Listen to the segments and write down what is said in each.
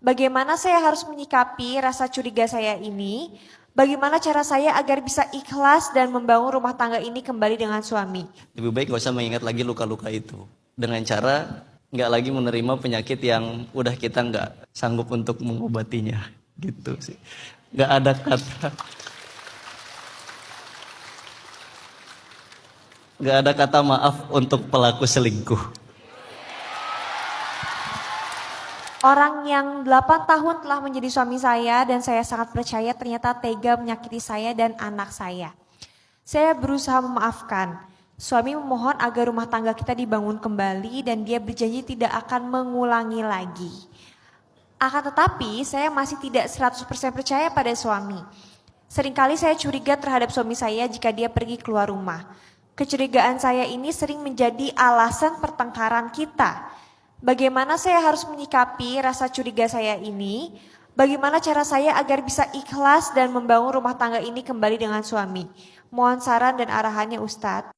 Bagaimana saya harus menyikapi rasa curiga saya ini? Bagaimana cara saya agar bisa ikhlas dan membangun rumah tangga ini kembali dengan suami? Lebih baik gak usah mengingat lagi luka-luka itu. Dengan cara nggak lagi menerima penyakit yang udah kita nggak sanggup untuk mengobatinya. Gitu sih. Nggak ada kata. Nggak ada kata maaf untuk pelaku selingkuh. Orang yang 8 tahun telah menjadi suami saya dan saya sangat percaya ternyata tega menyakiti saya dan anak saya. Saya berusaha memaafkan. Suami memohon agar rumah tangga kita dibangun kembali dan dia berjanji tidak akan mengulangi lagi. Akan tetapi saya masih tidak 100% percaya pada suami. Seringkali saya curiga terhadap suami saya jika dia pergi keluar rumah. Kecurigaan saya ini sering menjadi alasan pertengkaran kita. Bagaimana saya harus menyikapi rasa curiga saya ini? Bagaimana cara saya agar bisa ikhlas dan membangun rumah tangga ini kembali dengan suami? Mohon saran dan arahannya Ustadz.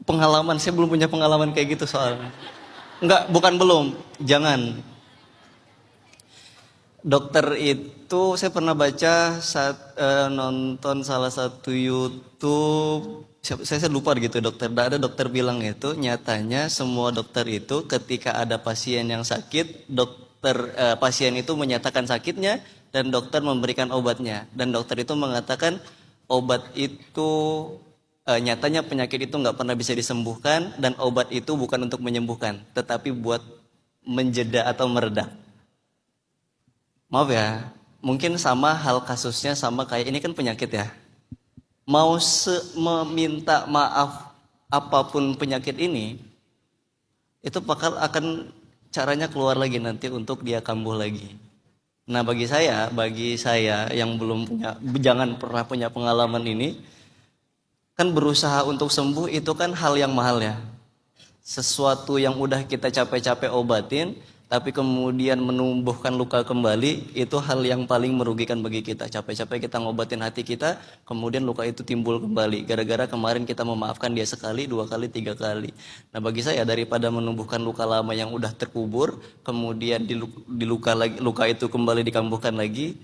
Pengalaman, saya belum punya pengalaman kayak gitu soalnya. Enggak, bukan belum, jangan. Dokter itu saya pernah baca nonton salah satu YouTube, saya lupa gitu dokter. Ada dokter bilang itu nyatanya semua dokter itu ketika ada pasien yang sakit, pasien itu menyatakan sakitnya dan dokter memberikan obatnya. Dan dokter itu mengatakan obat itu nyatanya penyakit itu nggak pernah bisa disembuhkan dan obat itu bukan untuk menyembuhkan, tetapi buat menjeda atau meredam. Maaf ya, mungkin sama hal kasusnya sama kayak ini kan penyakit ya. Mau meminta maaf apapun penyakit ini, itu bakal akan caranya keluar lagi nanti untuk dia kambuh lagi. Nah bagi saya yang belum punya, jangan pernah punya pengalaman ini, kan berusaha untuk sembuh itu kan hal yang mahal ya. Sesuatu yang udah kita capek-capek obatin, tapi kemudian menumbuhkan luka kembali, itu hal yang paling merugikan bagi kita. Capek-capek kita ngobatin hati kita, kemudian luka itu timbul kembali. Gara-gara kemarin kita memaafkan dia sekali, 2 kali, 3 kali. Nah bagi saya daripada menumbuhkan luka lama yang udah terkubur, kemudian luka itu kembali dikambuhkan lagi,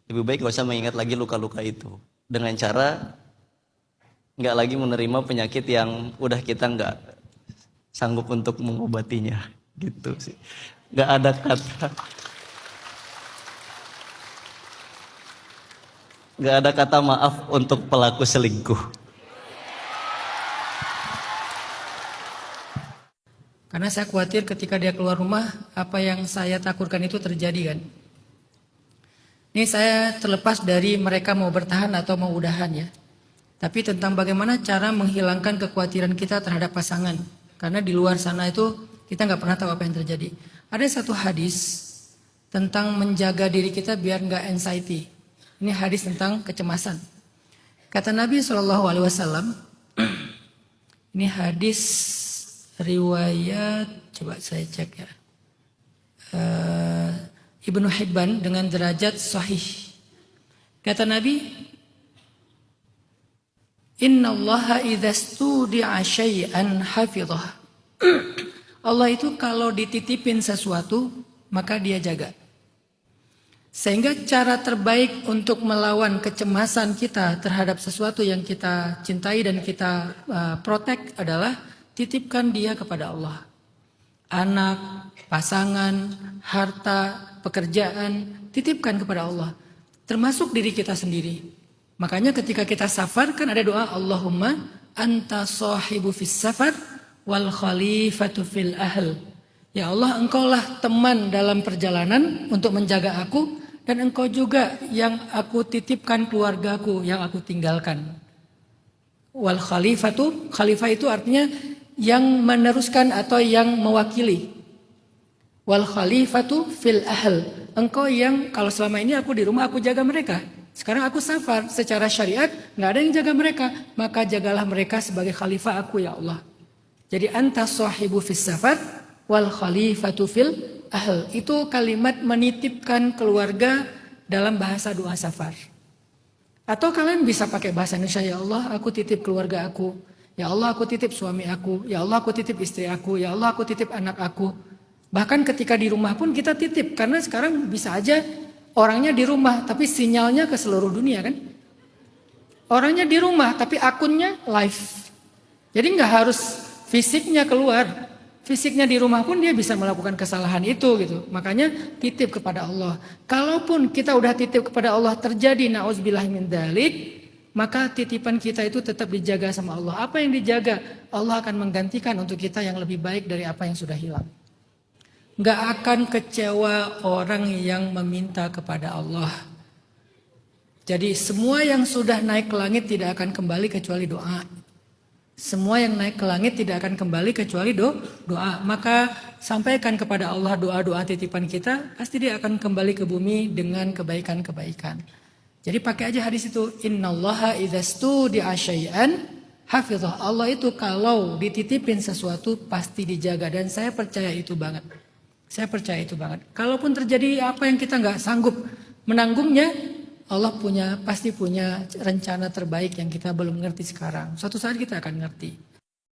lebih baik gak usah mengingat lagi luka-luka itu. Dengan cara nggak lagi menerima penyakit yang udah kita nggak sanggup untuk mengobatinya. Gitu sih. Gak ada kata maaf untuk pelaku selingkuh. Karena saya khawatir ketika dia keluar rumah, apa yang saya takutkan itu terjadi kan. Ini saya terlepas dari mereka mau bertahan atau mau udahan ya. Tapi tentang bagaimana cara menghilangkan kekhawatiran kita terhadap pasangan. Karena di luar sana itu kita nggak pernah tahu apa yang terjadi. Ada satu hadis tentang menjaga diri kita biar nggak anxiety. Ini hadis tentang kecemasan. Kata Nabi SAW, ini hadis riwayat, coba saya cek ya, Ibnu Hibban dengan derajat sahih. Kata Nabi, Inna Allaha idza studi'a syai'an hafidhah. Allah itu kalau dititipin sesuatu, maka dia jaga. Sehingga cara terbaik untuk melawan kecemasan kita terhadap sesuatu yang kita cintai dan kita protect adalah titipkan dia kepada Allah. Anak, pasangan, harta, pekerjaan, titipkan kepada Allah. Termasuk diri kita sendiri. Makanya ketika kita safar kan ada doa Allahumma anta sahibu fis safar wal khalifatu fil ahl. Ya Allah, engkaulah teman dalam perjalanan untuk menjaga aku, dan engkau juga yang aku titipkan keluargaku yang aku tinggalkan. Wal khalifatu, khalifah itu artinya yang meneruskan atau yang mewakili. Wal khalifatu fil ahl. Engkau yang kalau selama ini aku di rumah aku jaga mereka. Sekarang aku safar, secara syariat nggak ada yang jaga mereka, maka jagalah mereka sebagai khalifah aku ya Allah. Jadi anta sahibu fis safar wal khalifatu fil ahl. Itu kalimat menitipkan keluarga dalam bahasa doa safar. Atau kalian bisa pakai bahasa Indonesia, ya Allah aku titip keluarga aku, ya Allah aku titip suami aku, ya Allah aku titip istri aku, ya Allah aku titip anak aku. Bahkan ketika di rumah pun kita titip. Karena sekarang bisa aja orangnya di rumah tapi sinyalnya ke seluruh dunia kan. Orangnya di rumah tapi akunnya live. Jadi nggak harus fisiknya keluar. Fisiknya di rumah pun dia bisa melakukan kesalahan itu gitu. Makanya titip kepada Allah. Kalaupun kita udah titip kepada Allah terjadi na'udzubillah min dzalik, maka titipan kita itu tetap dijaga sama Allah. Apa yang dijaga? Allah akan menggantikan untuk kita yang lebih baik dari apa yang sudah hilang. Nggak akan kecewa orang yang meminta kepada Allah. Jadi semua yang sudah naik ke langit tidak akan kembali kecuali doa. Semua yang naik ke langit tidak akan kembali kecuali doa. Maka sampaikan kepada Allah doa-doa titipan kita, pasti dia akan kembali ke bumi dengan kebaikan-kebaikan. Jadi pakai aja hadis itu, innallaha idzastudi'a syai'an hafizah. Allah itu kalau dititipin sesuatu pasti dijaga, dan saya percaya itu banget. Saya percaya itu banget. Kalaupun terjadi apa yang kita nggak sanggup menanggungnya, Allah pasti punya rencana terbaik yang kita belum ngerti sekarang. Suatu saat kita akan ngerti.